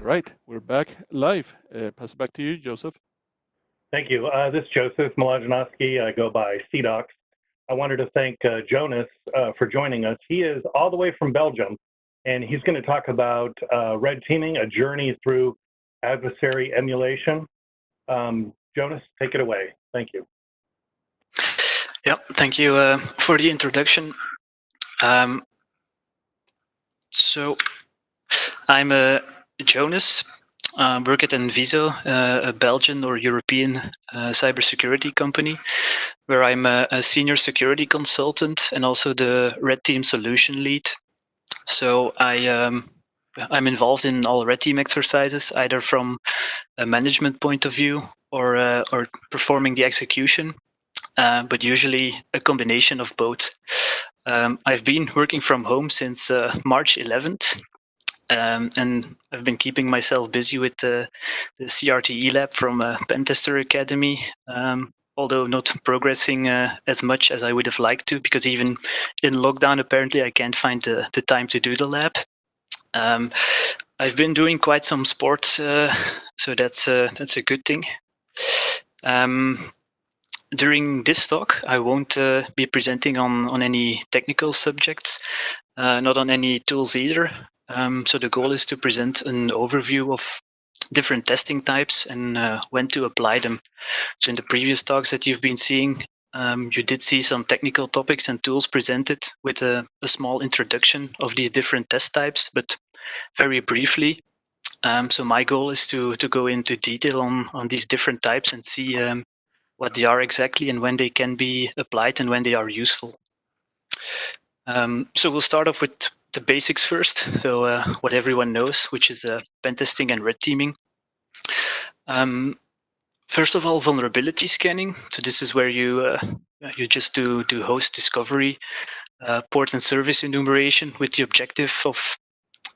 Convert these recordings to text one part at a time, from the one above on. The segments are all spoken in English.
right, we're back live. Pass it back to you, Joseph. Thank you. This is Joseph Milajanowski. I go by CDocs. I wanted to thank Jonas for joining us. He is all the way from Belgium, and he's going to talk about red teaming, a journey through adversary emulation. Jonas, take it away. Thank you. Yeah, thank you for the introduction. So I'm Jonas. Work at Enviso, a Belgian or European cybersecurity company, where I'm a senior security consultant and also the red team solution lead. So I'm involved in all red team exercises, either from a management point of view or performing the execution, but usually a combination of both. I've been working from home since March 11th. And I've been keeping myself busy with the CRTE lab from Pentester Academy, although not progressing as much as I would have liked to, because even in lockdown, apparently I can't find the time to do the lab. I've been doing quite some sports, so that's a good thing. During this talk, I won't be presenting on any technical subjects, not on any tools either. So the goal is to present an overview of different testing types and when to apply them. So in the previous talks that you've been seeing, you did see some technical topics and tools presented with a small introduction of these different test types, but very briefly. So my goal is to go into detail on these different types and see what they are exactly and when they can be applied and when they are useful. So we'll start off with the basics first, so what everyone knows, which is pen testing and red teaming. First of all, vulnerability scanning. So this is where you just do host discovery, port and service enumeration with the objective of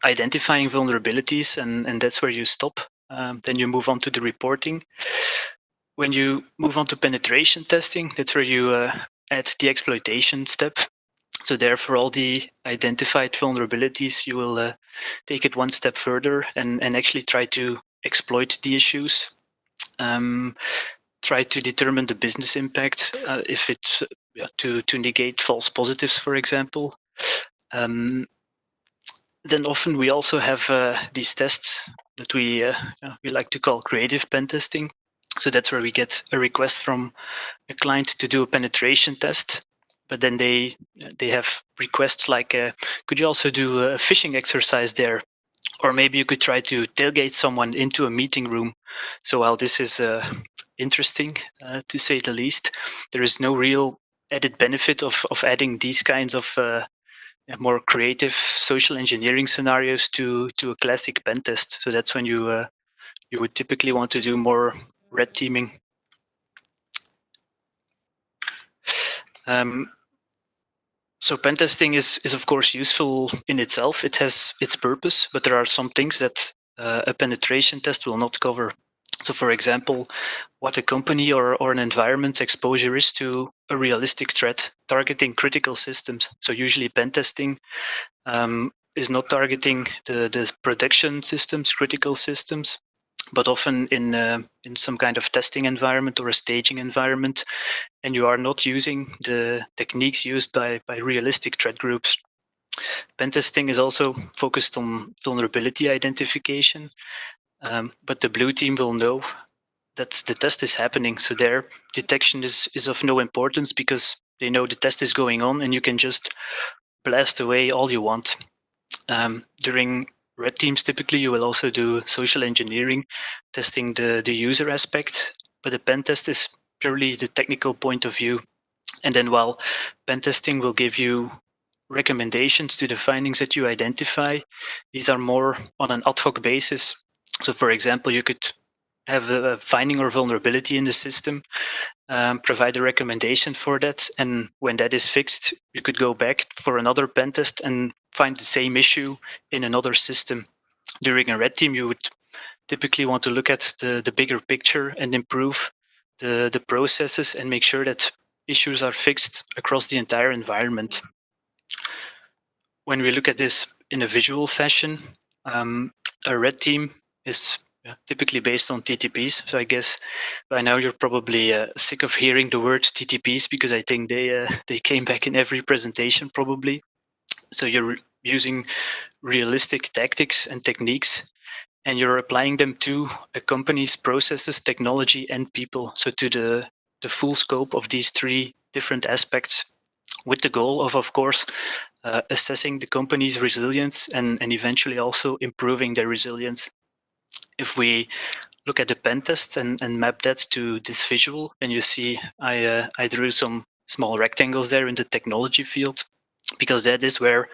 identifying vulnerabilities, and that's where you stop. Then you move on to the reporting. When you move on to penetration testing, that's where you add the exploitation step. So there, for all the identified vulnerabilities, you will take it one step further and actually try to exploit the issues. Try to determine the business impact, if it's to negate false positives, for example. Then often we also have these tests that we like to call creative pen testing. So that's where we get a request from a client to do a penetration test. But then they have requests like, could you also do a phishing exercise there? Or maybe you could try to tailgate someone into a meeting room. So while this is interesting, to say the least, there is no real added benefit of adding these kinds of more creative social engineering scenarios to a classic pen test. So that's when you would typically want to do more red teaming. So pen testing is of course useful in itself. It has its purpose, but there are some things that a penetration test will not cover. So for example, what a company or an environment's exposure is to a realistic threat targeting critical systems. So usually pen testing is not targeting the production systems, critical systems, but often in some kind of testing environment or a staging environment, and you are not using the techniques used by realistic threat groups. Pen testing is also focused on vulnerability identification, but the blue team will know that the test is happening. So their detection is of no importance because they know the test is going on and you can just blast away all you want. During red teams, typically you will also do social engineering, testing the user aspect, but the pen test is purely the technical point of view. And then while pen testing will give you recommendations to the findings that you identify, these are more on an ad hoc basis. So for example, you could have a finding or vulnerability in the system, provide a recommendation for that, and when that is fixed, you could go back for another pen test and find the same issue in another system. During a red team, you would typically want to look at the bigger picture and improve the processes and make sure that issues are fixed across the entire environment. When we look at this in a visual fashion, a red team is typically based on TTPs. So I guess by now you're probably sick of hearing the word TTPs, because I think they came back in every presentation probably. So you're using realistic tactics and techniques, and you're applying them to a company's processes, technology, and people. So to the full scope of these three different aspects, with the goal of course, assessing the company's resilience and eventually also improving their resilience. If we look at the pen test and map that to this visual, then you see I drew some small rectangles there in the technology field, because that is where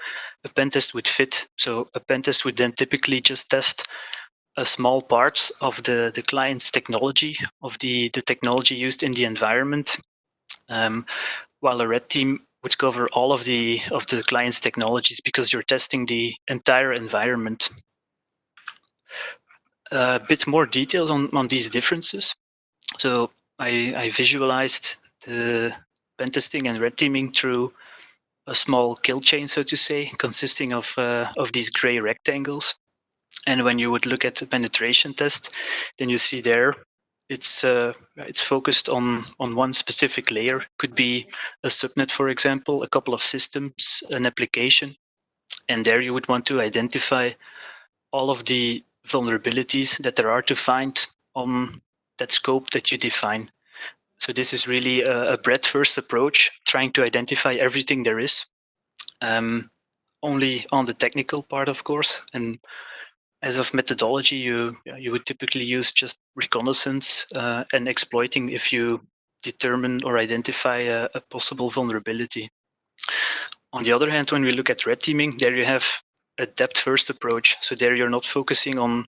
a pen test would fit. So a pen test would then typically just test a small part of the client's technology, of the technology used in the environment, while a red team would cover all of the client's technologies, because you're testing the entire environment. A bit more details on these differences. So I visualized the pen testing and red teaming through a small kill chain, so to say, consisting of these gray rectangles. And when you would look at the penetration test, then you see there it's focused on one specific layer. Could be a subnet, for example, a couple of systems, an application, and there you would want to identify all of the vulnerabilities that there are to find on that scope that you define. So this is really a breadth first approach, trying to identify everything there is, only on the technical part, of course. And as of methodology, you would typically use just reconnaissance and exploiting if you determine or identify a possible vulnerability. On the other hand, when we look at red teaming, there you have a depth-first approach. So there you're not focusing on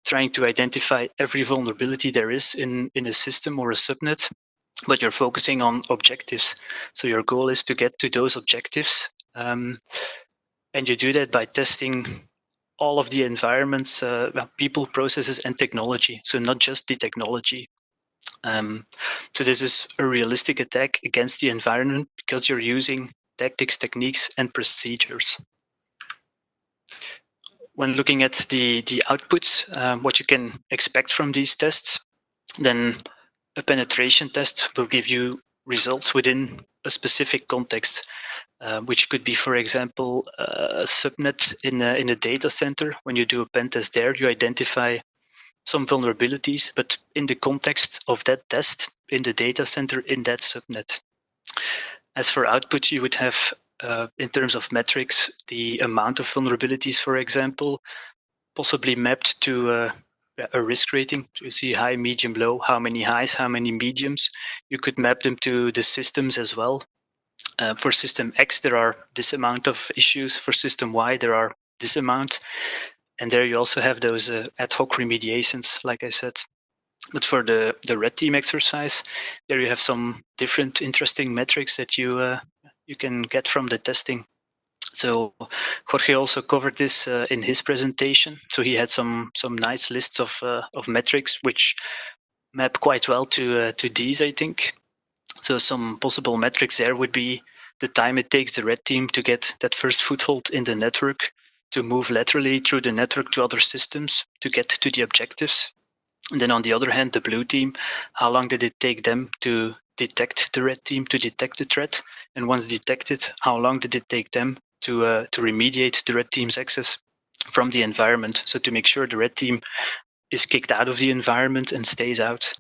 trying to identify every vulnerability there is in a system or a subnet, but you're focusing on objectives. So your goal is to get to those objectives, and you do that by testing all of the environments, people, processes, and technology. So not just the technology. So this is a realistic attack against the environment, because you're using tactics, techniques, and procedures. When looking at the outputs, what you can expect from these tests, then a penetration test will give you results within a specific context, which could be, for example, a subnet in a data center. When you do a pen test there, you identify some vulnerabilities, but in the context of that test, in the data center, in that subnet. As for output, you would have, in terms of metrics, the amount of vulnerabilities, for example, possibly mapped to a risk rating. So you see high, medium, low, how many highs, how many mediums. You could map them to the systems as well. For system X, there are this amount of issues. For system Y, there are this amount. And there you also have those ad hoc remediations, like I said. But for the red team exercise, there you have some different interesting metrics that you can get from the testing. So Jorge also covered this in his presentation. So he had some nice lists of metrics which map quite well to these, I think. So some possible metrics there would be the time it takes the red team to get that first foothold in the network, to move laterally through the network to other systems, to get to the objectives. And then on the other hand, the blue team, how long did it take them to detect the red team, to detect the threat? And once detected, how long did it take them to remediate the red team's access from the environment? So to make sure the red team is kicked out of the environment and stays out.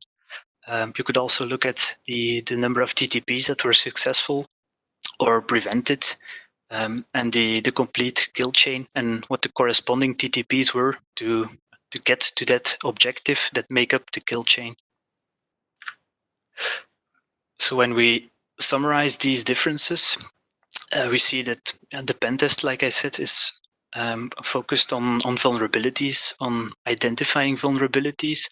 You could also look at the number of TTPs that were successful or prevented, and the complete kill chain, and what the corresponding TTPs were to get to that objective that make up the kill chain. So when we summarize these differences, we see that the pen test, like I said, is focused on vulnerabilities, on identifying vulnerabilities,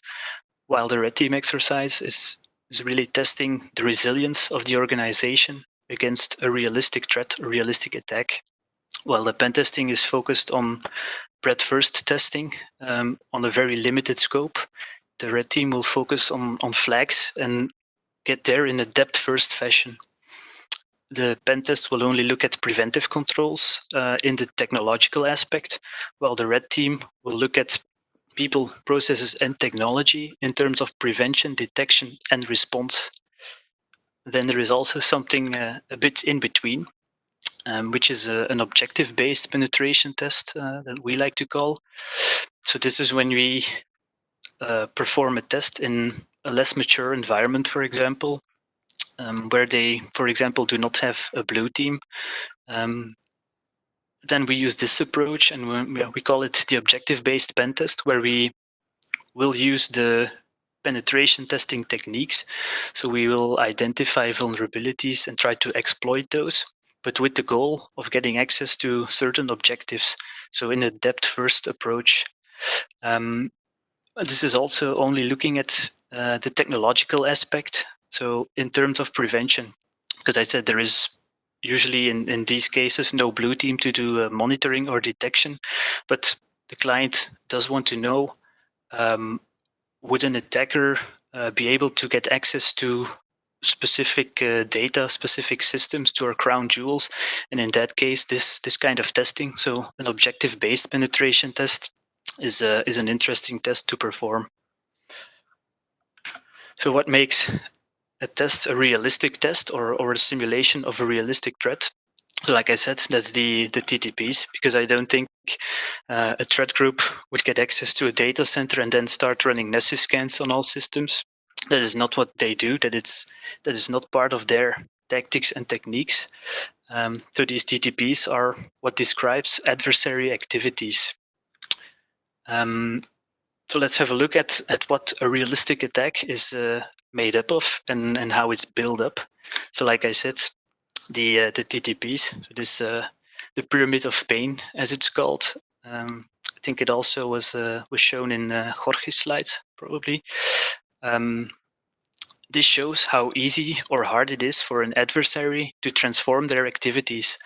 while the red team exercise is really testing the resilience of the organization against a realistic threat, a realistic attack. While the pen testing is focused on breadth first testing on a very limited scope, the red team will focus on flags and get there in a depth first fashion. The pen test will only look at preventive controls in the technological aspect, while the red team will look at people, processes, and technology in terms of prevention, detection, and response. Then there is also something a bit in between, which is an objective-based penetration test that we like to call. So this is when we perform a test in a less mature environment, for example, where they, for example, do not have a blue team. Then we use this approach, and we call it the objective-based pen test, where we will use the penetration testing techniques. So we will identify vulnerabilities and try to exploit those, but with the goal of getting access to certain objectives. So in a depth-first approach. This is also only looking at the technological aspect. So in terms of prevention, because I said there is usually in these cases no blue team to do monitoring or detection, but the client does want to know, would an attacker be able to get access to specific data, specific systems, to our crown jewels? And in that case, this kind of testing, so an objective-based penetration test, is an interesting test to perform. So what makes a test a realistic test, or a simulation of a realistic threat? So like I said, that's the TTPs, because I don't think a threat group would get access to a data center and then start running Nessus scans on all systems. That is not what they do. That is not part of their tactics and techniques. So these TTPs are what describes adversary activities. So let's have a look at what a realistic attack is made up of and how it's built up. So like I said, the TTPs, so this the pyramid of pain, as it's called. I think it also was shown in Jorge's slides, probably. This shows how easy or hard it is for an adversary to transform their activities.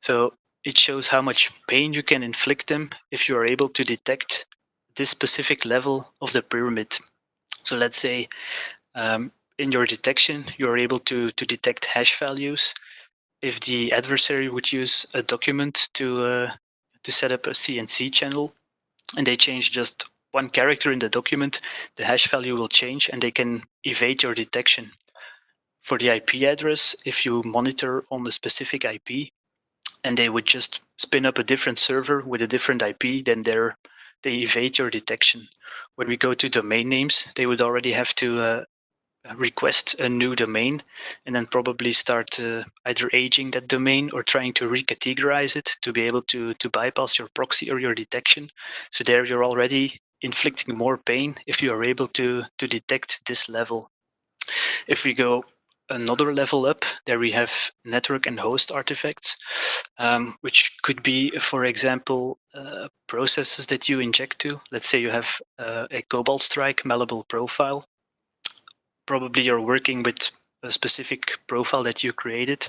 So it shows how much pain you can inflict them if you are able to detect this specific level of the pyramid. So let's say in your detection, you're able to detect hash values. If the adversary would use a document to set up a CNC channel, and they change just one character in the document, the hash value will change and they can evade your detection. For the IP address, if you monitor on a specific IP and they would just spin up a different server with a different IP, then they evade your detection. When we go to domain names, they would already have to request a new domain and then probably start either aging that domain or trying to recategorize it to be able to bypass your proxy or your detection. So there you're already inflicting more pain if you are able to detect this level. If we go another level up, there we have network and host artifacts, which could be, for example, processes that you inject to. Let's say you have a Cobalt Strike malleable profile. Probably you're working with a specific profile that you created,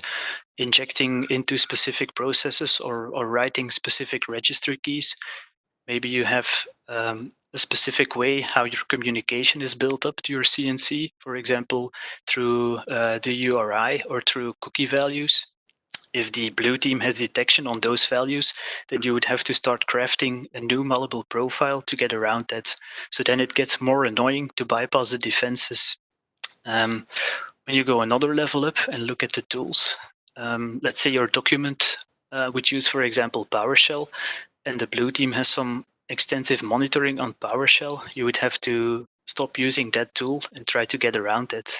injecting into specific processes or writing specific registry keys. Maybe you have a specific way how your communication is built up to your CNC, for example, through the URI or through cookie values. If the blue team has detection on those values, then you would have to start crafting a new malleable profile to get around that. So then it gets more annoying to bypass the defenses. When you go another level up and look at the tools, let's say your document would use, for example, PowerShell, and the blue team has some extensive monitoring on PowerShell, you would have to stop using that tool and try to get around it.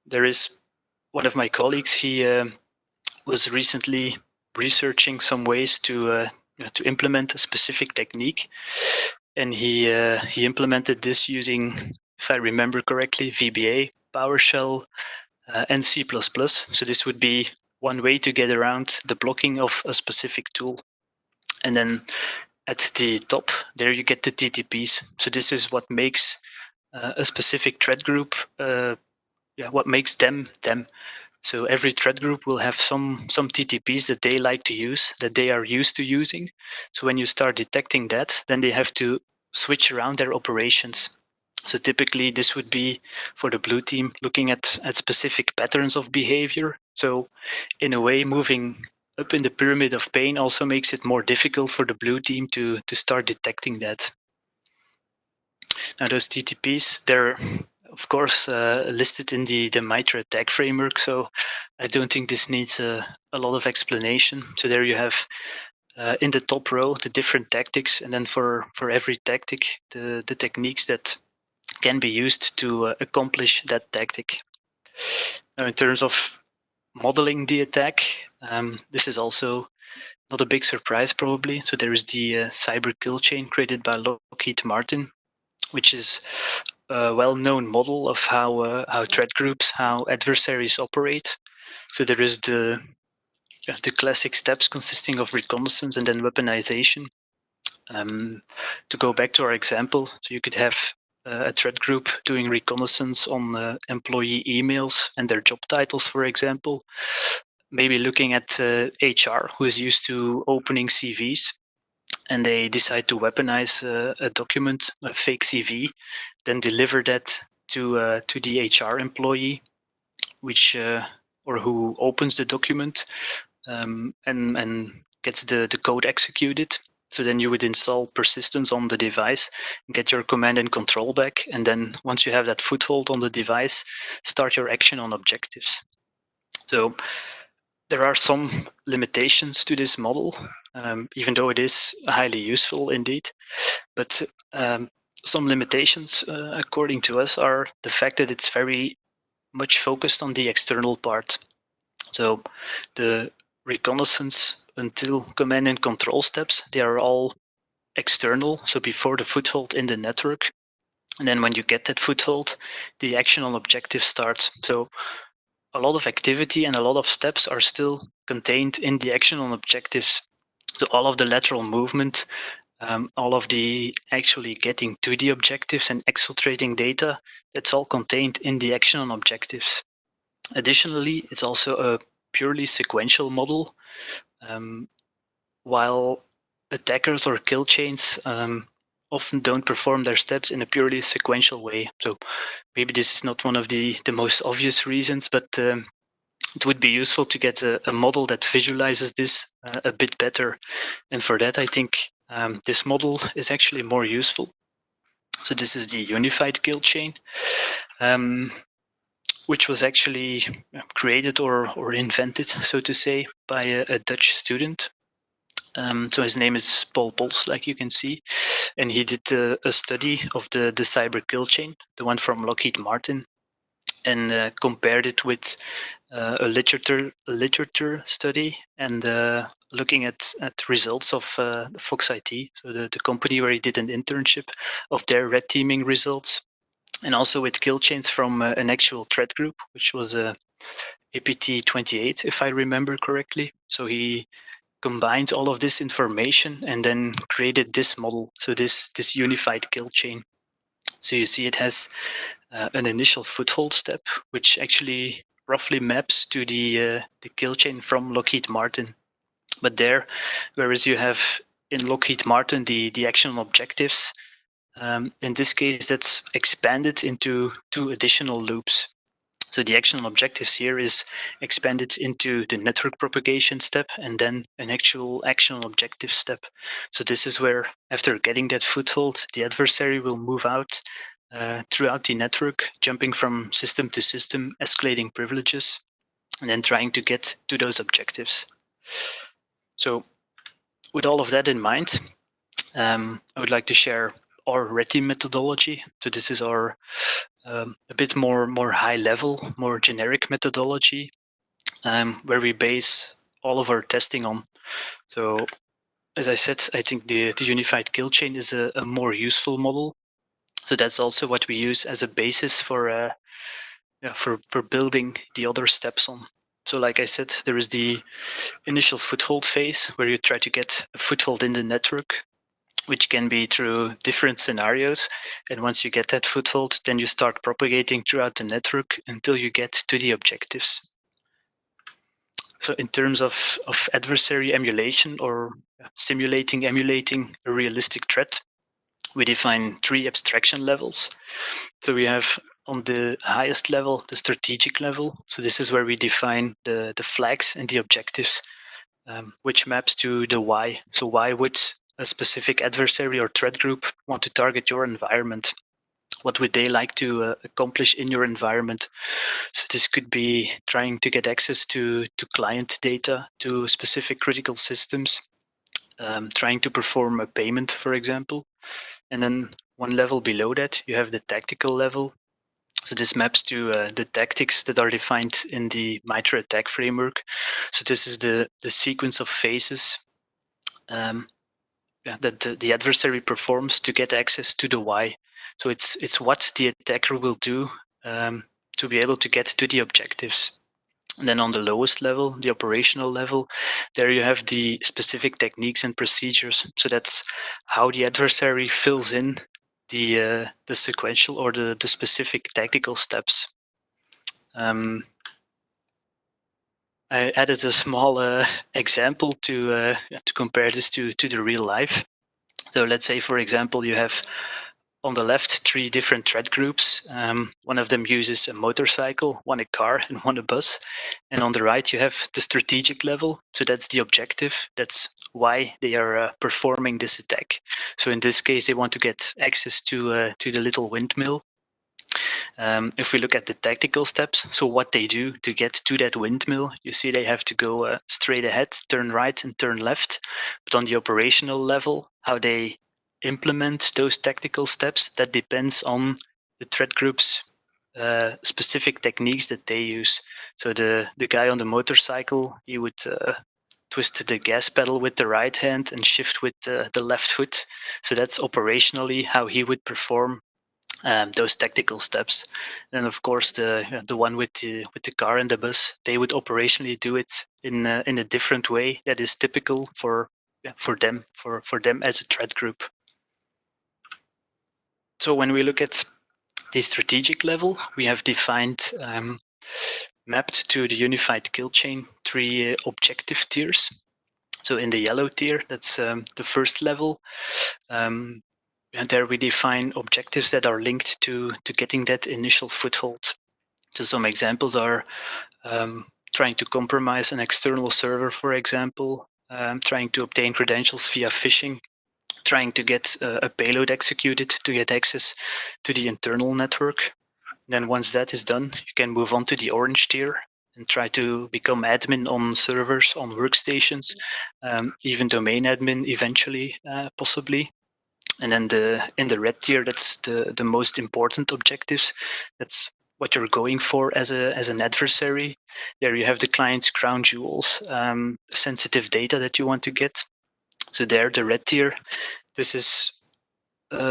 There is one of my colleagues, he was recently researching some ways to implement a specific technique, and he implemented this using, if I remember correctly, VBA, PowerShell, and C++. So this would be one way to get around the blocking of a specific tool. And then at the top, there you get the TTPs. So this is what makes a specific threat group, what makes them them. So every threat group will have some TTPs that they like to use, that they are used to using. So when you start detecting that, then they have to switch around their operations. So typically this would be for the blue team looking at specific patterns of behavior. So in a way, moving up in the pyramid of pain also makes it more difficult for the blue team to start detecting that. Now those TTPs, they're of course listed in the MITRE attack framework, so I don't think this needs a lot of explanation. So there you have in the top row the different tactics, and then for every tactic the techniques that can be used to accomplish that tactic. Now in terms of modeling the attack, this is also not a big surprise probably. So there is the cyber Killchain created by Lockheed Martin, which is a well-known model of how threat groups, how adversaries operate. So there is the classic steps consisting of reconnaissance and then weaponization. To go back to our example, so you could have a threat group doing reconnaissance on employee emails and their job titles, for example. Maybe looking at HR, who is used to opening CVs, and they decide to weaponize a document, a fake CV, then deliver that to the HR employee, which or who opens the document and gets the code executed. So then you would install persistence on the device, get your command and control back, and then once you have that foothold on the device, start your action on objectives. So there are some limitations to this model, even though it is highly useful indeed. But some limitations, according to us, are the fact that it's very much focused on the external part. So the reconnaissance until command and control steps, they are all external, so before the foothold in the network. And then when you get that foothold, the action on objective starts. So a lot of activity and a lot of steps are still contained in the action on objectives. So all of the lateral movement, all of the actually getting to the objectives and exfiltrating data, that's all contained in the action on objectives. Additionally, it's also a purely sequential model, while attackers or kill chains often don't perform their steps in a purely sequential way. So maybe this is not one of the most obvious reasons, but it would be useful to get a model that visualizes this a bit better. And for that, I think this model is actually more useful. So this is the unified kill chain, which was actually created or invented, so to say, by a Dutch student. So his name is Paul Pols, like you can see, and he did a study of the cyber kill chain, the one from Lockheed Martin, and compared it with a literature study, and looking at results of Fox IT, so the company where he did an internship, of their red teaming results, and also with kill chains from an actual threat group, which was ATT&CK, if I remember correctly. So he combined all of this information and then created this model, so this unified kill chain. So you see it has an initial foothold step, which actually roughly maps to the kill chain from Lockheed Martin. But there, whereas you have in Lockheed Martin the action on objectives, in this case that's expanded into 2 additional loops. So the action on objectives here is expanded into the network propagation step and then an actual action on objective step. So this is where, after getting that foothold, the adversary will move out throughout the network, jumping from system to system, escalating privileges, and then trying to get to those objectives. So with all of that in mind, I would like to share our red team methodology. So this is our a bit more high level, more generic methodology, where we base all of our testing on. So as I said, I think the unified kill chain is a more useful model. So that's also what we use as a basis for building the other steps on. So like I said, there is the initial foothold phase where you try to get a foothold in the network, which can be through different scenarios. And once you get that foothold, then you start propagating throughout the network until you get to the objectives. So in terms of adversary emulation, or emulating a realistic threat, we define 3 abstraction levels. So we have on the highest level, the strategic level. So this is where we define the flags and the objectives, which maps to the why. So why would a specific adversary or threat group want to target your environment? What would they like to accomplish in your environment? So this could be trying to get access to client data, to specific critical systems, trying to perform a payment, for example. And then one level below that, you have the tactical level. So this maps to the tactics that are defined in the MITRE attack framework. So this is the sequence of phases that the adversary performs to get access to the why. So it's what the attacker will do to be able to get to the objectives. And then on the lowest level, the operational level, there you have the specific techniques and procedures. So that's how the adversary fills in the sequential or the specific tactical steps. I added a small example to compare this to the real life. So let's say, for example, you have on the left 3 different threat groups. One of them uses a motorcycle, one a car, and one a bus. And on the right, you have the strategic level. So that's the objective. That's why they are performing this attack. So in this case, they want to get access to the little windmill. If we look at the tactical steps, so what they do to get to that windmill, you see they have to go straight ahead, turn right and turn left. But on the operational level, how they implement those tactical steps, that depends on the threat group's specific techniques that they use. So the guy on the motorcycle, he would twist the gas pedal with the right hand and shift with the left foot. So that's operationally how he would perform those tactical steps. And of course, the one with the car and the bus, they would operationally do it in a different way that is typical for them as a threat group. So when we look at the strategic level, we have defined mapped to the unified Killchain 3 objective tiers. So in the yellow tier, that's the first level. And there we define objectives that are linked to getting that initial foothold. So some examples are trying to compromise an external server, for example, trying to obtain credentials via phishing, trying to get a payload executed to get access to the internal network. And then once that is done, you can move on to the orange tier and try to become admin on servers, on workstations, even domain admin eventually, possibly. And then in the red tier, that's the most important objectives. That's what you're going for as an adversary. There you have the client's crown jewels, sensitive data that you want to get. So there, the red tier, this is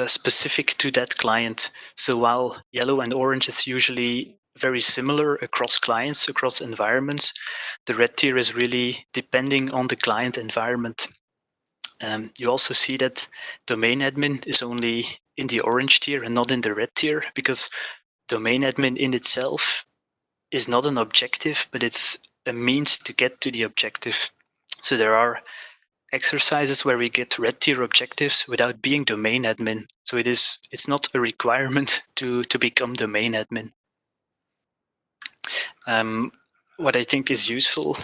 specific to that client. So while yellow and orange is usually very similar across clients, across environments, the red tier is really depending on the client environment. You also see that domain admin is only in the orange tier and not in the red tier, because domain admin in itself is not an objective, but it's a means to get to the objective. So there are exercises where we get red tier objectives without being domain admin. So it's not a requirement to become domain admin. What I think is useful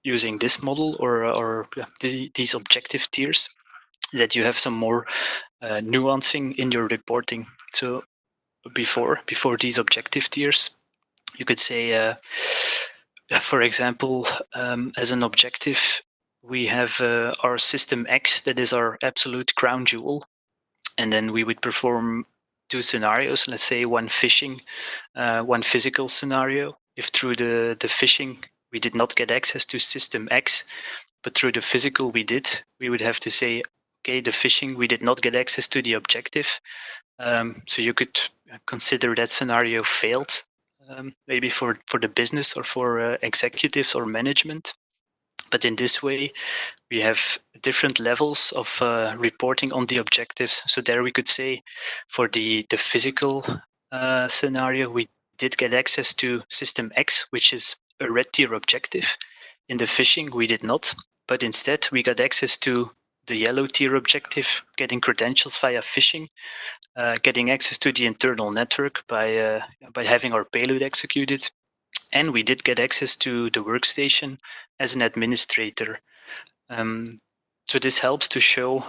using this model or these objective tiers, that you have some more nuancing in your reporting. So before these objective tiers, you could say, for example, as an objective, we have our system X, that is our absolute crown jewel, and then we would perform 2 scenarios. Let's say one phishing, one physical scenario. If through the phishing we did not get access to system X, but through the physical we did, we would have to say, okay, the phishing, we did not get access to the objective. So you could consider that scenario failed, maybe for the business or for executives or management. But in this way, we have different levels of reporting on the objectives. So there we could say, for the physical scenario, we did get access to system X, which is a red tier objective. In the phishing, we did not, but instead we got access to the yellow tier objective, getting credentials via phishing, getting access to the internal network by having our payload executed. And we did get access to the workstation as an administrator. So this helps to show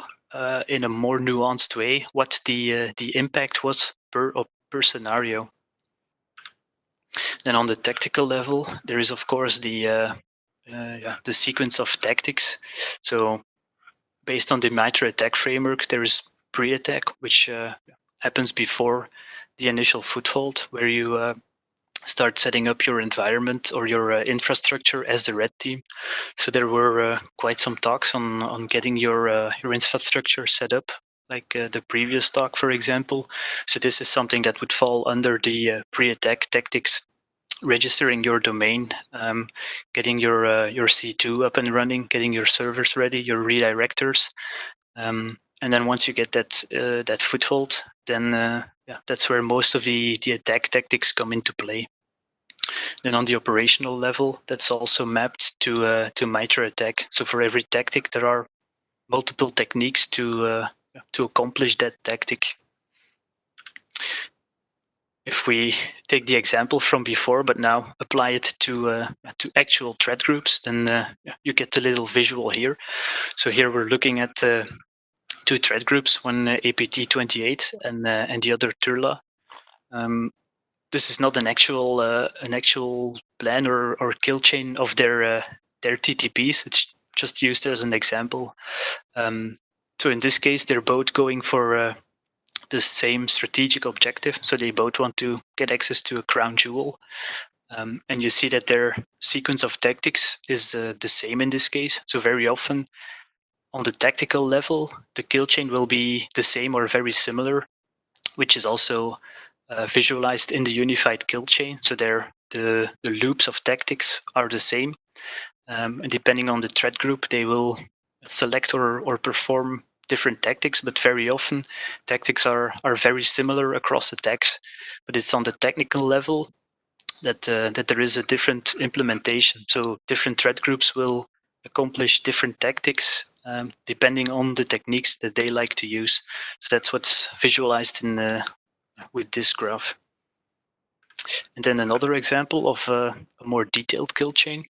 in a more nuanced way what the impact was per scenario. Then on the tactical level, there is of course the sequence of tactics. So based on the MITRE attack framework, there is pre-attack, which happens before the initial foothold, where you start setting up your environment or your infrastructure as the red team. So there were quite some talks on getting your infrastructure set up, like the previous talk, for example. So this is something that would fall under the pre-attack tactics, registering your domain, getting your C2 up and running, getting your servers ready, your redirectors, and then once you get that foothold, then that's where most of the attack tactics come into play. Then on the operational level, that's also mapped to MITRE attack. So for every tactic, there are multiple techniques to accomplish that tactic. If we take the example from before, but now apply it to actual threat groups, then you get the little visual here. So here we're looking at two threat groups, one ATT&CK and the other Turla. This is not an actual plan or kill chain of their TTPs. It's just used as an example. So in this case, they're both going for the same strategic objective. So they both want to get access to a crown jewel. And you see that their sequence of tactics is the same in this case. So very often on the tactical level, the kill chain will be the same or very similar, which is also visualized in the unified kill chain. So there, the loops of tactics are the same. And depending on the threat group, they will select or perform different tactics, but very often tactics are very similar across attacks. But it's on the technical level that there is a different implementation. So different threat groups will accomplish different tactics depending on the techniques that they like to use. So that's what's visualized in with this graph. And then another example of a more detailed kill chain.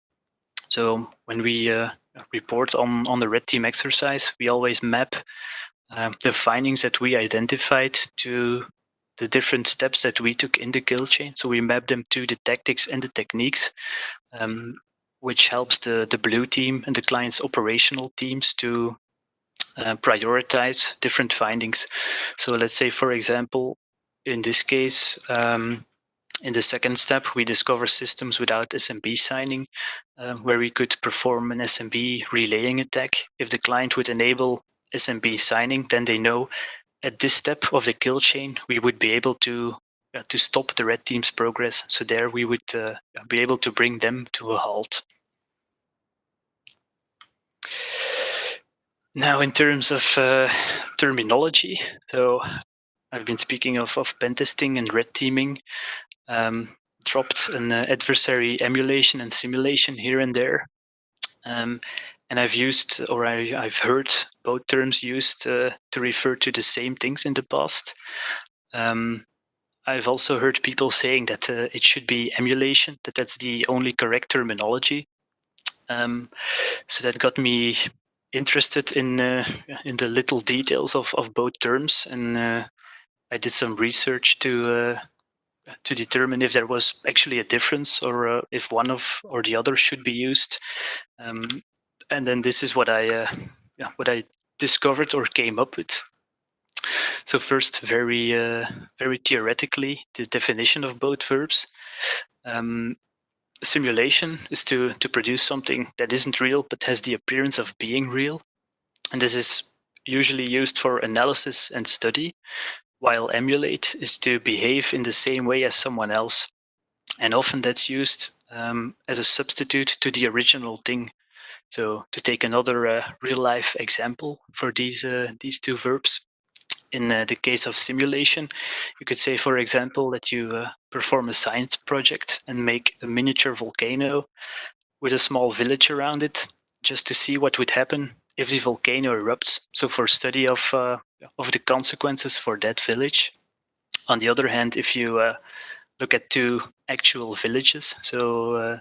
So when we report on the red team exercise, we always map the findings that we identified to the different steps that we took in the kill chain. So we map them to the tactics and the techniques, which helps the blue team and the client's operational teams to prioritize different findings. So let's say, for example, in this case, in the second step, we discover systems without SMB signing, where we could perform an SMB relaying attack. If the client would enable SMB signing, then they know at this step of the kill chain, we would be able to stop the red team's progress. So there we would be able to bring them to a halt. Now, in terms of terminology, so I've been speaking of pen testing and red teaming. Dropped an adversary emulation and simulation here and there. And I've used, or I've heard both terms used to refer to the same things in the past. I've also heard people saying that it should be emulation, that's the only correct terminology. So that got me interested in the little details of both terms, and I did some research to determine if there was actually a difference, or if one of or the other should be used. And then this is what I discovered or came up with. So first, very theoretically, the definition of both verbs. Simulation is to produce something that isn't real but has the appearance of being real, and this is usually used for analysis and study, while emulate is to behave in the same way as someone else, and often that's used as a substitute to the original thing. So to take another real-life example for these two verbs, in the case of simulation, you could say, for example, that you perform a science project and make a miniature volcano with a small village around it, just to see what would happen if the volcano erupts. So for study of the consequences for that village. On the other hand, if you look at two actual villages, so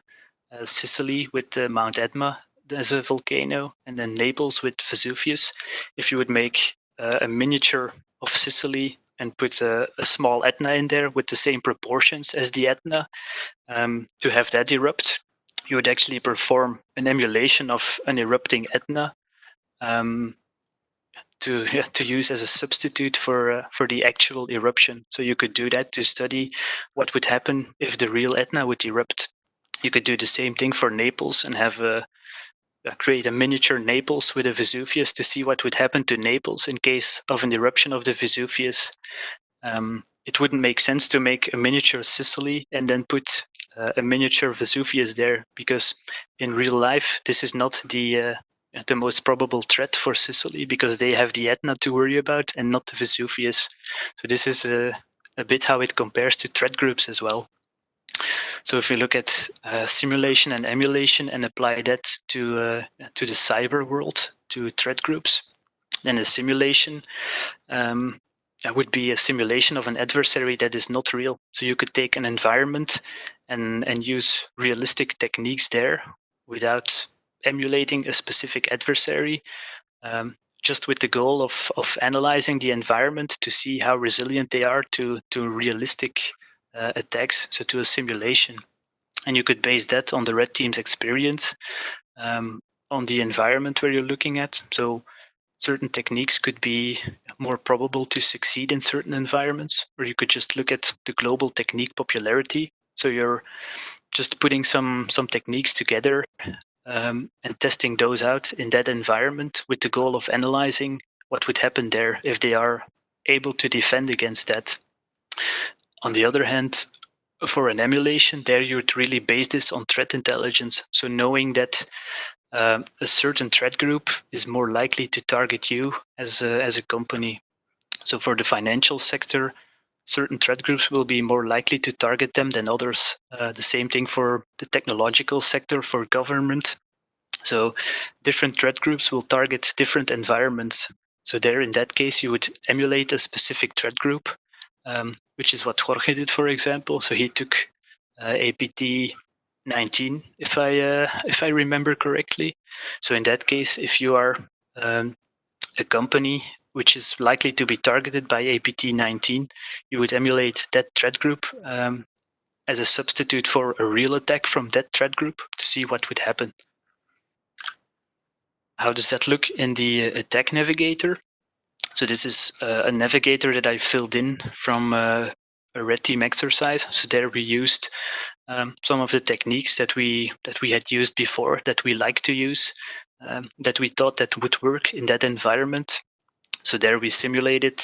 Sicily with Mount Etna, as a volcano, and then Naples with Vesuvius. If you would make a miniature of Sicily and put a small Etna in there with the same proportions as the Etna to have that erupt, you would actually perform an emulation of an erupting Etna to use as a substitute for the actual eruption. So you could do that to study what would happen if the real Etna would erupt. You could do the same thing for Naples and have create a miniature Naples with a Vesuvius to see what would happen to Naples in case of an eruption of the Vesuvius. It wouldn't make sense to make a miniature Sicily and then put a miniature Vesuvius there, because in real life this is not the most probable threat for Sicily, because they have the Etna to worry about and not the Vesuvius. So this is a bit how it compares to threat groups as well. So if we look at simulation and emulation and apply that to the cyber world, to threat groups, then a simulation would be a simulation of an adversary that is not real. So you could take an environment and use realistic techniques there without emulating a specific adversary, just with the goal of analyzing the environment to see how resilient they are to realistic attacks, so to a simulation. And you could base that on the red team's experience on the environment where you're looking at. So certain techniques could be more probable to succeed in certain environments, or you could just look at the global technique popularity. So you're just putting some techniques together and testing those out in that environment with the goal of analyzing what would happen there if they are able to defend against that. On the other hand, for an emulation, there you would really base this on threat intelligence. So knowing that a certain threat group is more likely to target you as a company. So for the financial sector, certain threat groups will be more likely to target them than others. The same thing for the technological sector, for government. So different threat groups will target different environments. So there, in that case, you would emulate a specific threat group, which is what Jorge did, for example. So he took ATT&CK, if I remember correctly. So in that case, if you are a company which is likely to be targeted by ATT&CK, you would emulate that threat group as a substitute for a real attack from that threat group to see what would happen. How does that look in the attack navigator? So this is a navigator that I filled in from a red team exercise. So there we used some of the techniques that we had used before, that we like to use, that we thought that would work in that environment. So there we simulated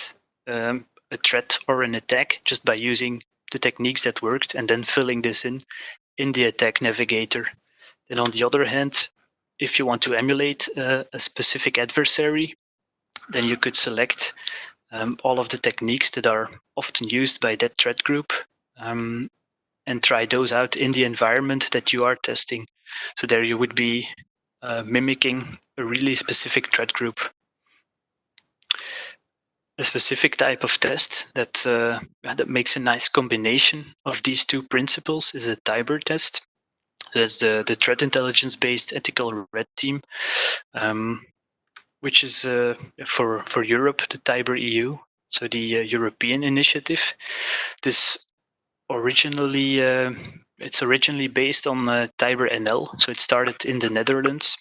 a threat or an attack just by using the techniques that worked and then filling this in the attack navigator. Then on the other hand, if you want to emulate a specific adversary, then you could select all of the techniques that are often used by that threat group and try those out in the environment that you are testing. So there you would be mimicking a really specific threat group. A specific type of test that makes a nice combination of these two principles is a TIBER test. That's the threat intelligence-based ethical red team, which is for Europe, the TIBER EU, so the European initiative. This originally it's originally based on TIBER NL, so it started in the Netherlands.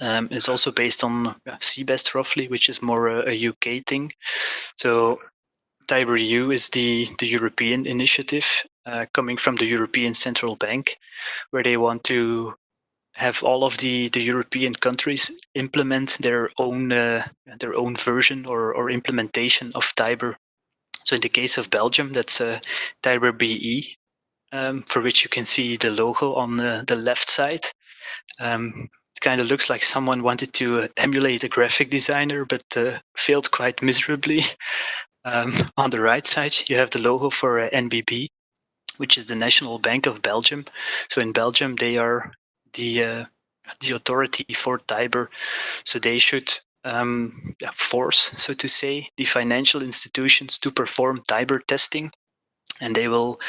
It's also based on CBEST roughly, which is more a UK thing. So TIBER EU is the European initiative coming from the European Central Bank, where they want to have all of the European countries implement their own version or implementation of TIBER. So in the case of Belgium, that's TIBER BE, for which you can see the logo on the left side. It kind of looks like someone wanted to emulate a graphic designer, but failed quite miserably. On the right side, you have the logo for NBB, which is the National Bank of Belgium. So in Belgium, they are the authority for TIBER. So they should force, so to say, the financial institutions to perform TIBER testing and they will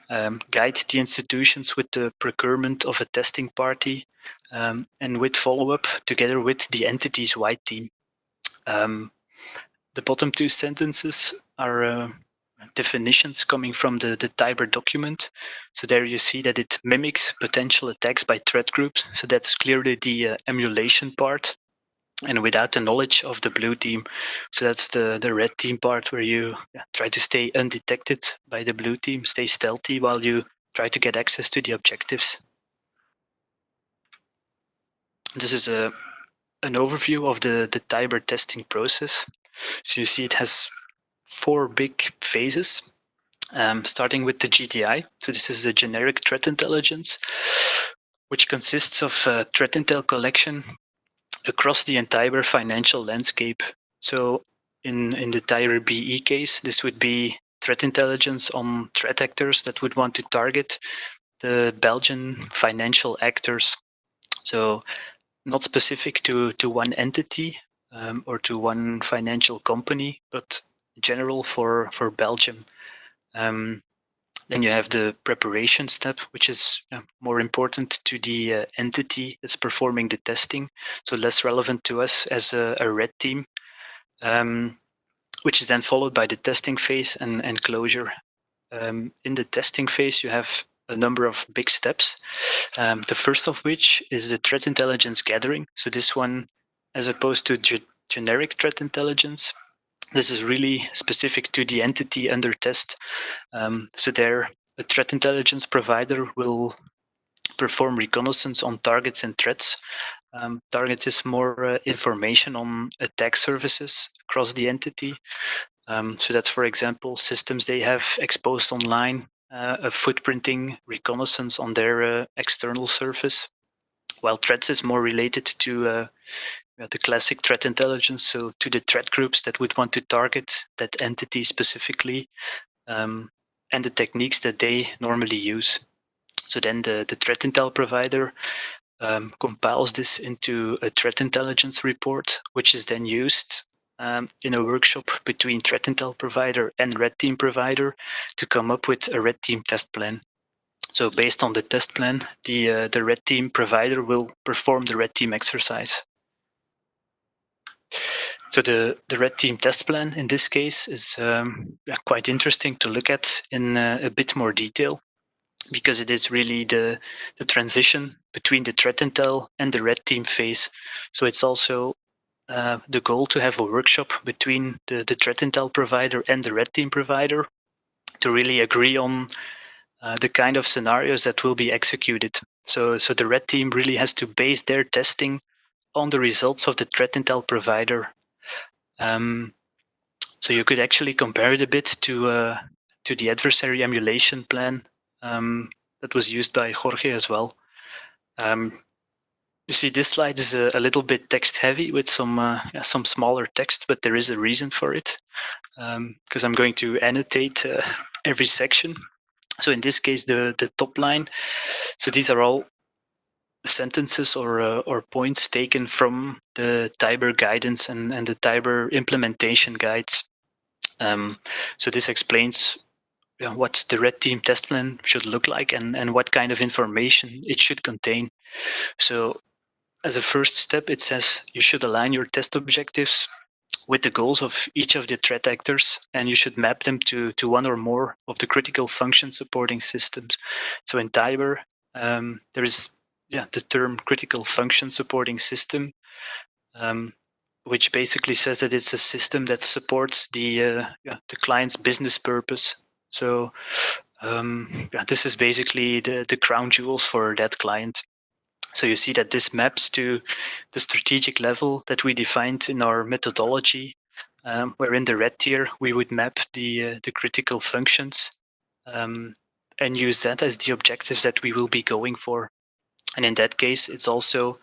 guide the institutions with the procurement of a testing party and with follow-up together with the entity's wide team. The bottom two sentences are definitions coming from the TIBER document. So there you see that it mimics potential attacks by threat groups. So that's clearly the emulation part, and without the knowledge of the blue team. So that's the red team part where you try to stay undetected by the blue team, stay stealthy while you try to get access to the objectives. This is an overview of the TIBER testing process. So you see it has 4 big phases, starting with the GTI. So this is a generic threat intelligence, which consists of threat intel collection across the entire financial landscape. So in the TIBER BE case, this would be threat intelligence on threat actors that would want to target the Belgian financial actors. So not specific to one entity or to one financial company, but general for Belgium. Then you have the preparation step, which is more important to the entity that's performing the testing, so less relevant to us as a red team, which is then followed by the testing phase and closure. In the testing phase, you have a number of big steps. The first of which is the threat intelligence gathering. So this one, as opposed to generic threat intelligence, this is really specific to the entity under test. So there, a threat intelligence provider will perform reconnaissance on targets and threats. Targets is more information on attack services across the entity. So that's, for example, systems they have exposed online, a footprinting reconnaissance on their external surface, while threats is more related to the classic threat intelligence, so to the threat groups that would want to target that entity specifically, and the techniques that they normally use. So then the threat intel provider compiles this into a threat intelligence report, which is then used in a workshop between threat intel provider and red team provider to come up with a red team test plan. So based on the test plan, the red team provider will perform the red team exercise. So the red team test plan in this case is quite interesting to look at in a bit more detail, because it is really the transition between the threat intel and the red team phase. So it's also the goal to have a workshop between the threat intel provider and the red team provider to really agree on the kind of scenarios that will be executed. So the red team really has to base their testing on the results of the threat intel provider. So you could actually compare it a bit to the adversary emulation plan that was used by Jorge as well. You see, this slide is a little bit text heavy with some smaller text, but there is a reason for it, because I'm going to annotate every section. So in this case, the top line. So these are all sentences or points taken from the TIBER guidance and the TIBER implementation guides. So this explains what the red team test plan should look like and what kind of information it should contain. So as a first step, it says you should align your test objectives with the goals of each of the threat actors, and you should map them to one or more of the critical function supporting systems. So in TIBER, there is the term critical function supporting system, which basically says that it's a system that supports the client's business purpose. So this is basically the crown jewels for that client. So you see that this maps to the strategic level that we defined in our methodology, where in the red tier we would map the critical functions and use that as the objectives that we will be going for. And in that case, it's also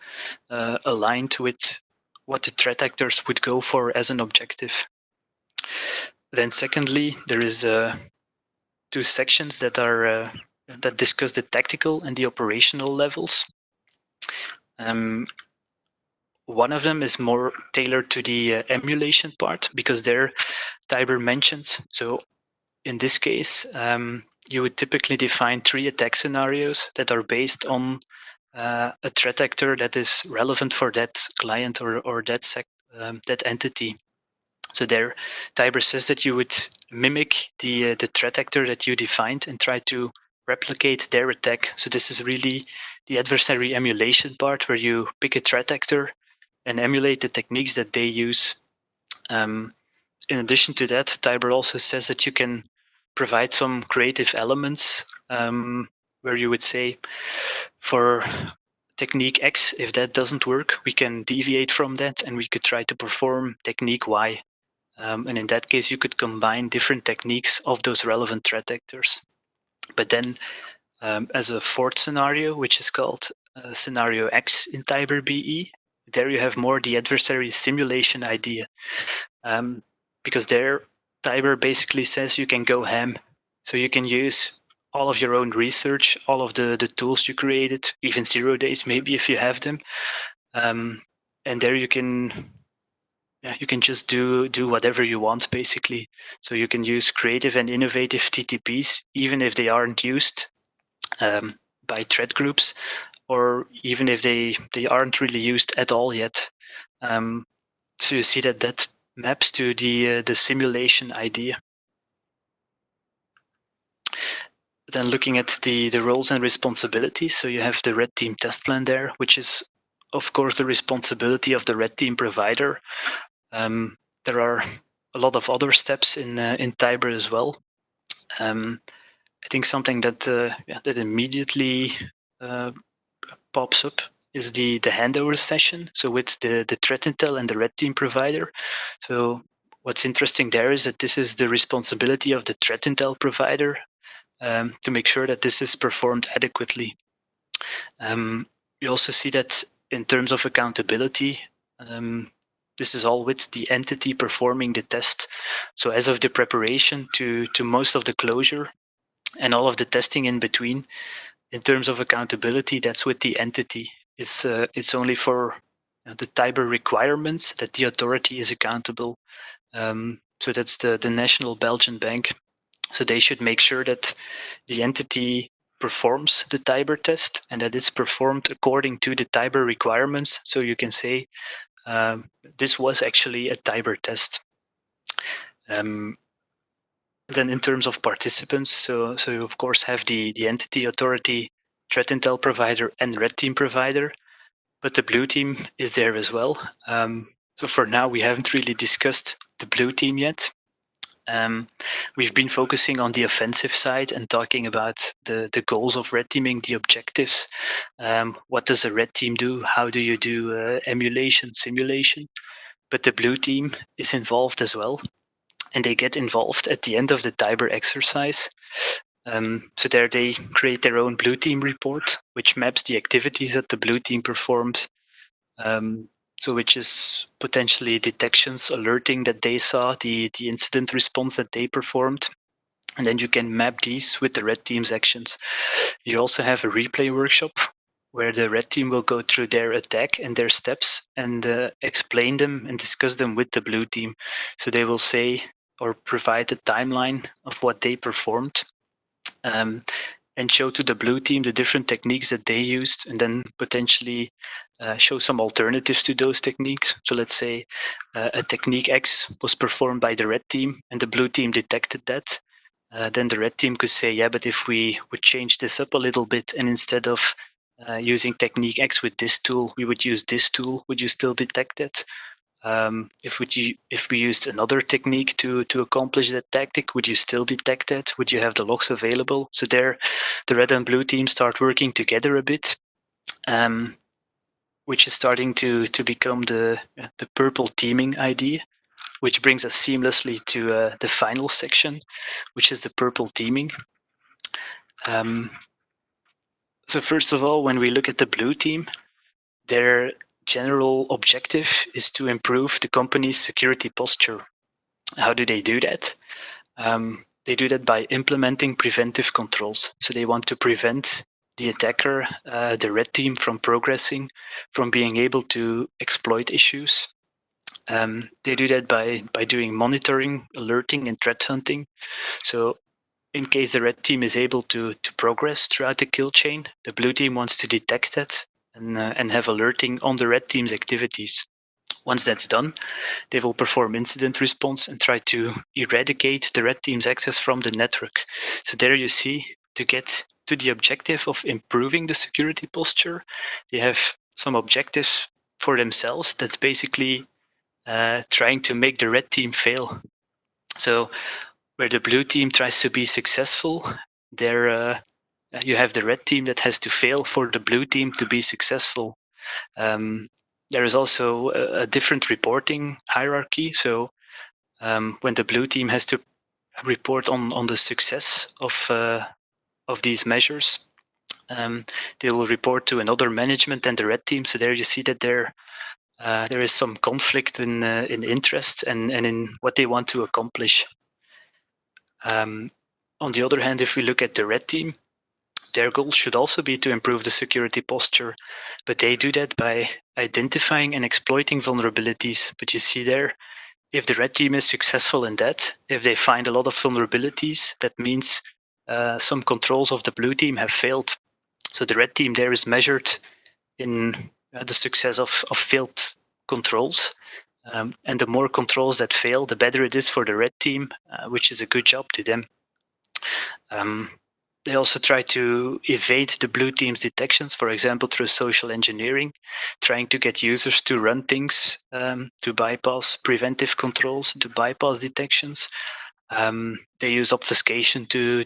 aligned with what the threat actors would go for as an objective. Then secondly, there is 2 sections that are that discuss the tactical and the operational levels. One of them is more tailored to the emulation part, because there TIBER mentions, so in this case, you would typically define 3 attack scenarios that are based on a threat actor that is relevant for that client or that entity. So there, TIBER says that you would mimic the threat actor that you defined and try to replicate their attack. So this is really the adversary emulation part, where you pick a threat actor and emulate the techniques that they use. In addition to that, TIBER also says that you can provide some creative elements, where you would say, for technique X, if that doesn't work, we can deviate from that and we could try to perform technique Y. And in that case, you could combine different techniques of those relevant threat actors. But then, as a fourth scenario, which is called scenario X in TIBER BE, there you have more the adversary simulation idea. Because there, TIBER basically says you can go ham. So you can use all of your own research, all of the tools you created, even 0 days maybe if you have them. And there you can just do whatever you want, basically. So you can use creative and innovative TTPs, even if they aren't used by threat groups, or even if they aren't really used at all yet. So you see that maps to the simulation idea. Then looking at the roles and responsibilities, so you have the red team test plan there, which is of course the responsibility of the red team provider. There are a lot of other steps in TIBER as well. I think something that immediately pops up is the handover session. So with the threat intel and the red team provider. So what's interesting there is that this is the responsibility of the threat intel provider to make sure that this is performed adequately. You also see that in terms of accountability, this is all with the entity performing the test. So as of the preparation to most of the closure and all of the testing in between, in terms of accountability, that's with the entity. It's only for the TIBER requirements that the authority is accountable. So that's the National Belgian Bank. So they should make sure that the entity performs the TIBER test and that it's performed according to the TIBER requirements. So you can say, this was actually a TIBER test. Then in terms of participants, so you of course have the entity, authority, threat intel provider, and red team provider, but the blue team is there as well. So for now, we haven't really discussed the blue team yet. We've been focusing on the offensive side and talking about the goals of red teaming, the objectives. What does a red team do? How do you do emulation, simulation? But the blue team is involved as well. And they get involved at the end of the TIBER exercise. So there they create their own blue team report, which maps the activities that the blue team performs. So which is potentially detections alerting that they saw, the incident response that they performed. And then you can map these with the red team's actions. You also have a replay workshop where the red team will go through their attack and their steps and explain them and discuss them with the blue team. So they will say or provide a timeline of what they performed and show to the blue team the different techniques that they used, and then potentially show some alternatives to those techniques. So let's say a technique X was performed by the red team and the blue team detected that. Then the red team could say, yeah, but if we would change this up a little bit and instead of using technique X with this tool, we would use this tool, would you still detect it? If we used another technique to accomplish that tactic, would you still detect it? Would you have the logs available? So there, the red and blue team start working together a bit, which is starting to become the purple teaming idea, which brings us seamlessly to the final section, which is the purple teaming. So first of all, when we look at the blue team, their general objective is to improve the company's security posture. How do they do that? They do that by implementing preventive controls. So they want to prevent the attacker, the red team, from progressing, from being able to exploit issues. They do that by doing monitoring, alerting, and threat hunting. So in case the red team is able to progress throughout the kill chain, the blue team wants to detect that and have alerting on the red team's activities. Once that's done, they will perform incident response and try to eradicate the red team's access from the network. So there you see, to get to the objective of improving the security posture, they have some objectives for themselves that's basically trying to make the red team fail. So where the blue team tries to be successful, there you have the red team that has to fail for the blue team to be successful. There is also a different reporting hierarchy. So when the blue team has to report on the success of these measures, they will report to another management than the red team. So there you see that there is some conflict in interest and in what they want to accomplish. On the other hand, if we look at the red team, their goal should also be to improve the security posture, but they do that by identifying and exploiting vulnerabilities. But you see there, if the red team is successful in that, if they find a lot of vulnerabilities, that means some controls of the blue team have failed. So the red team there is measured in the success of failed controls. And the more controls that fail, the better it is for the red team, which is a good job to them. They also try to evade the blue team's detections, for example, through social engineering, trying to get users to run things to bypass preventive controls, to bypass detections. They use obfuscation to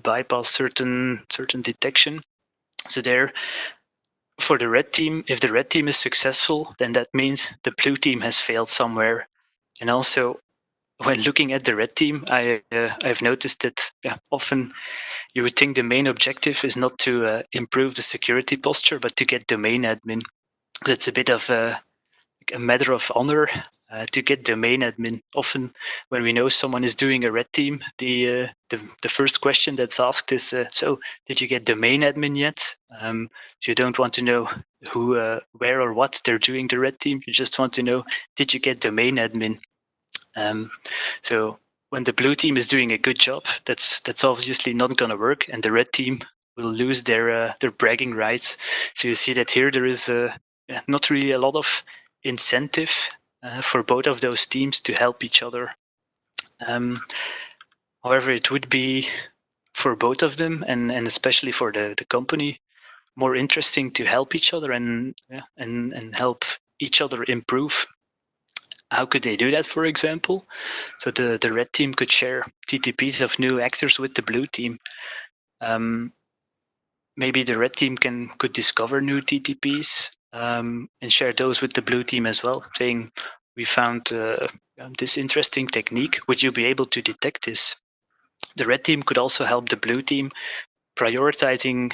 bypass certain detection. So there, for the red team, if the red team is successful, then that means the blue team has failed somewhere. And also, when looking at the red team, I've noticed that often you would think the main objective is not to improve the security posture, but to get domain admin. That's a bit of a matter of honor to get domain admin. Often, when we know someone is doing a red team, the first question that's asked is, "So, did you get domain admin yet?" So you don't want to know who, where, or what they're doing the red team. You just want to know, did you get domain admin? So when the blue team is doing a good job, that's obviously not going to work, and the red team will lose their bragging rights. So you see that here there is not really a lot of incentive for both of those teams to help each other. However, it would be for both of them, and especially for the company, more interesting to help each other and help each other improve. How could they do that, for example? So the red team could share TTPs of new actors with the blue team. Maybe the red team could discover new TTPs and share those with the blue team as well, saying, we found this interesting technique. Would you be able to detect this? The red team could also help the blue team prioritizing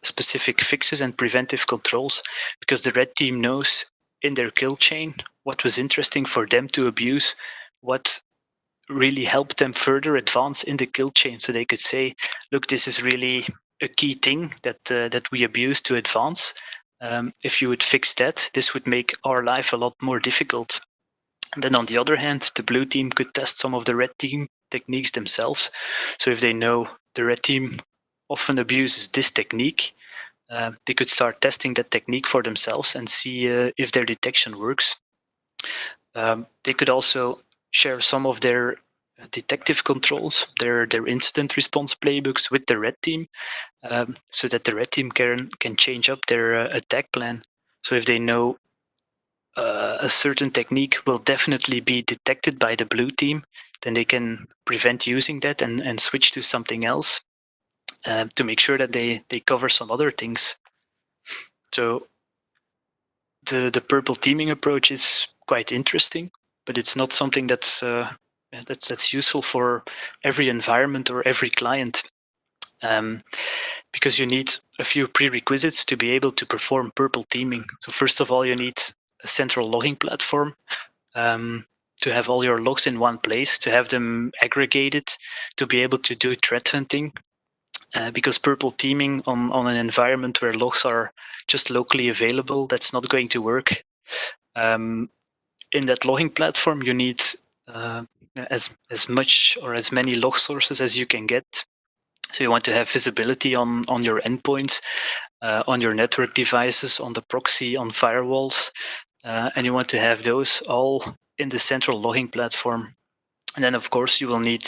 specific fixes and preventive controls, because the red team knows in their kill chain what was interesting for them to abuse, what really helped them further advance in the kill chain. So they could say, look, this is really a key thing that we abuse to advance. If you would fix that, this would make our life a lot more difficult. And then on the other hand, the blue team could test some of the red team techniques themselves. So if they know the red team often abuses this technique, they could start testing that technique for themselves and see if their detection works. They could also share some of their detective controls, their incident response playbooks with the red team, so that the red team can change up their attack plan. So if they know a certain technique will definitely be detected by the blue team, then they can prevent using that and switch to something else to make sure that they cover some other things. So the purple teaming approach is quite interesting, but it's not something that's useful for every environment or every client, because you need a few prerequisites to be able to perform purple teaming. So first of all, you need a central logging platform to have all your logs in one place, to have them aggregated, to be able to do threat hunting. Because purple teaming on an environment where logs are just locally available, that's not going to work. in that logging platform, you need as much or as many log sources as you can get. So you want to have visibility on your endpoints, on your network devices, on the proxy, on firewalls, and you want to have those all in the central logging platform. And then, of course, you will need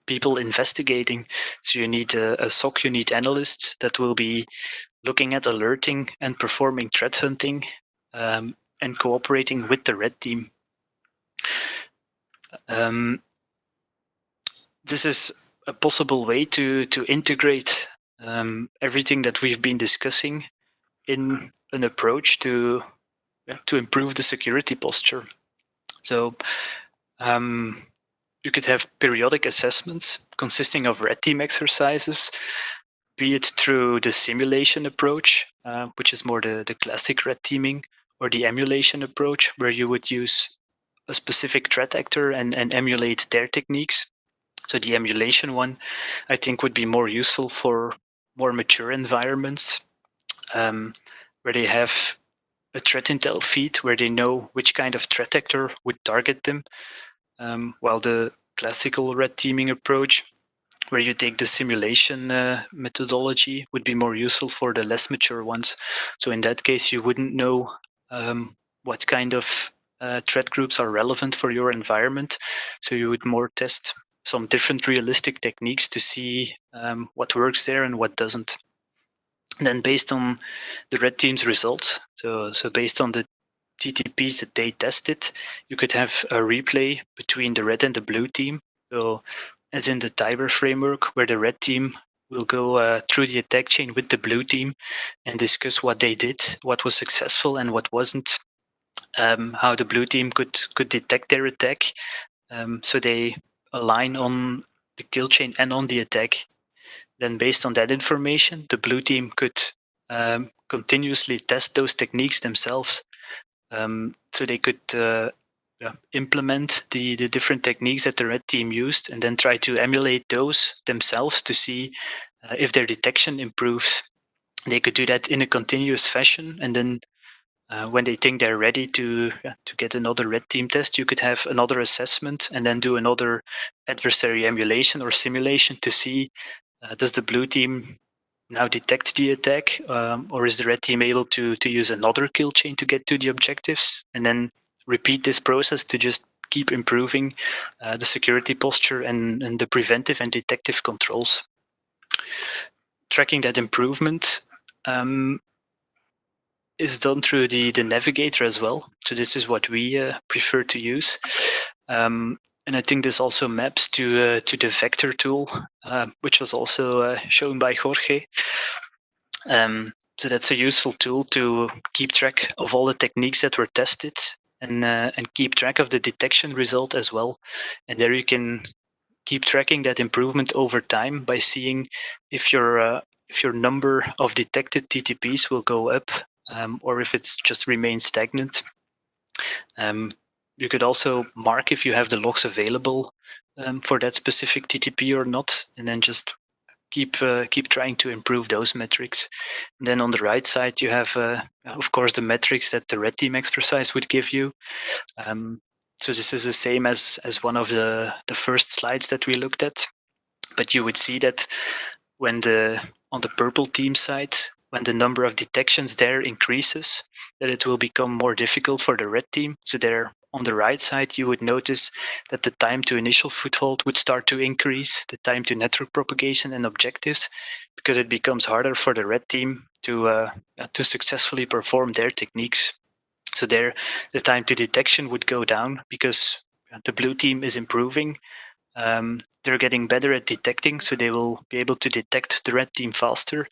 people investigating. So you need a SOC, you need analysts that will be looking at alerting and performing threat hunting and cooperating with the red team. This is a possible way to integrate everything that we've been discussing in an approach to improve the security posture. So you could have periodic assessments consisting of red team exercises, be it through the simulation approach, which is more the classic red teaming, or the emulation approach, where you would use a specific threat actor and emulate their techniques. So the emulation one, I think, would be more useful for more mature environments, where they have a threat intel feed where they know which kind of threat actor would target them, while the classical red teaming approach, where you take the simulation methodology, would be more useful for the less mature ones. So in that case, you wouldn't know what kind of threat groups are relevant for your environment. So you would more test some different realistic techniques to see what works there and what doesn't. And then based on the red team's results, so based on the TTPs that they tested, you could have a replay between the red and the blue team. So as in the TIBER framework, where the red team will go through the attack chain with the blue team and discuss what they did, what was successful and what wasn't, how the blue team could detect their attack. So they align on the kill chain and on the attack. Then based on that information, the blue team could continuously test those techniques themselves. So they could implement the different techniques that the red team used and then try to emulate those themselves to see if their detection improves. They could do that in a continuous fashion, and then when they think they're ready to get another red team test, you could have another assessment and then do another adversary emulation or simulation to see does the blue team now detect the attack, or is the red team able to use another kill chain to get to the objectives, and then repeat this process to just keep improving the security posture and the preventive and detective controls. Tracking that improvement is done through the Navigator as well. So this is what we prefer to use. And I think this also maps to the vector tool, which was also shown by Jorge. So that's a useful tool to keep track of all the techniques that were tested and keep track of the detection result as well. And there you can keep tracking that improvement over time by seeing if your number of detected TTPs will go up or if it's just remains stagnant. You could also mark if you have the logs available for that specific TTP or not, and then just keep trying to improve those metrics. And then on the right side, you have, of course, the metrics that the red team exercise would give you. So this is the same as one of the first slides that we looked at, but you would see that when on the purple team side, when the number of detections there increases, that it will become more difficult for the red team. So there on the right side, you would notice that the time to initial foothold would start to increase, the time to network propagation and objectives, because it becomes harder for the red team to successfully perform their techniques. So there, the time to detection would go down because the blue team is improving. They're getting better at detecting, so they will be able to detect the red team faster.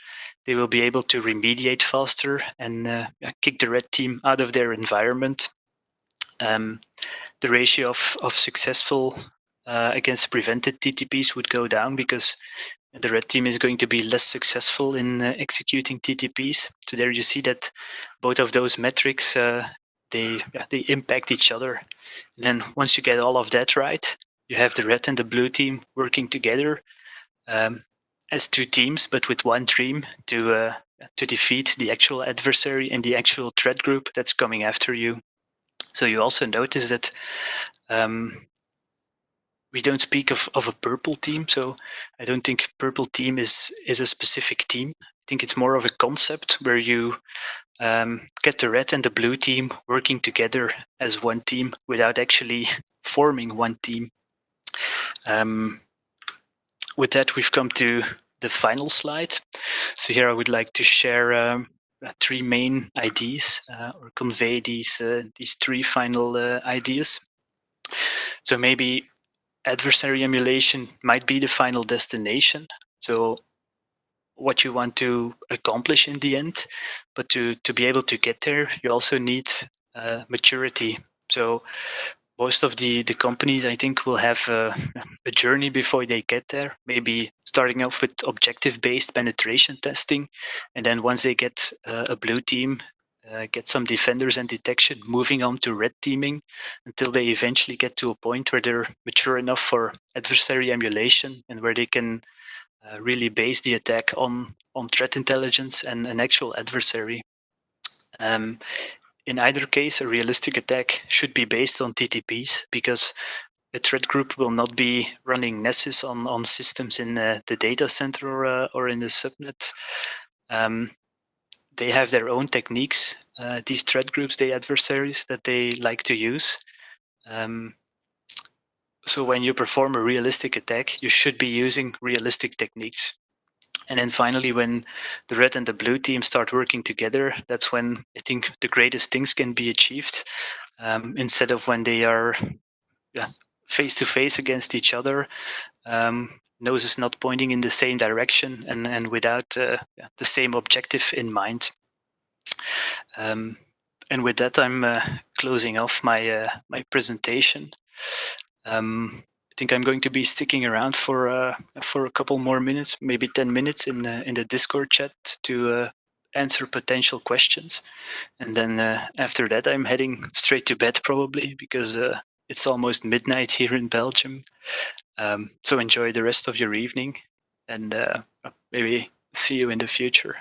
They will be able to remediate faster and kick the red team out of their environment. The ratio of successful against prevented TTPs would go down because the red team is going to be less successful in executing TTPs. So there you see that both of those metrics, they impact each other. And then once you get all of that right, you have the red and the blue team working together as two teams, but with one dream to defeat the actual adversary and the actual threat group that's coming after you. So you also notice that we don't speak of a purple team. So I don't think purple team is a specific team. I think it's more of a concept where you get the red and the blue team working together as one team without actually forming one team. With that, we've come to the final slide. So here I would like to share three main ideas or convey these three final ideas. So maybe adversary emulation might be the final destination. So what you want to accomplish in the end, but to be able to get there, you also need maturity. So most of the companies, I think, will have a journey before they get there, maybe starting off with objective-based penetration testing. And then once they get a blue team, get some defenders and detection, moving on to red teaming until they eventually get to a point where they're mature enough for adversary emulation and where they can really base the attack on threat intelligence and an actual adversary. In either case, a realistic attack should be based on TTPs because a threat group will not be running Nessus on systems in the data center or in the subnet. They have their own techniques, these threat groups, the adversaries, that they like to use. So when you perform a realistic attack, you should be using realistic techniques. And then finally, when the red and the blue team start working together, that's when I think the greatest things can be achieved, instead of when they are face to face against each other, noses not pointing in the same direction and without the same objective in mind. And with that, I'm closing off my my presentation. I think I'm going to be sticking around for a couple more minutes, maybe 10 minutes in the Discord chat to answer potential questions. And then after that, I'm heading straight to bed probably because it's almost midnight here in Belgium. So enjoy the rest of your evening and maybe see you in the future.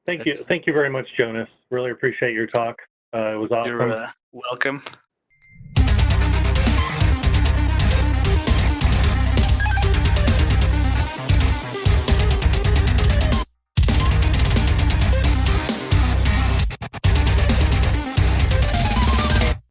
Thank you very much, Jonas. Really appreciate your talk. It was awesome. You're welcome.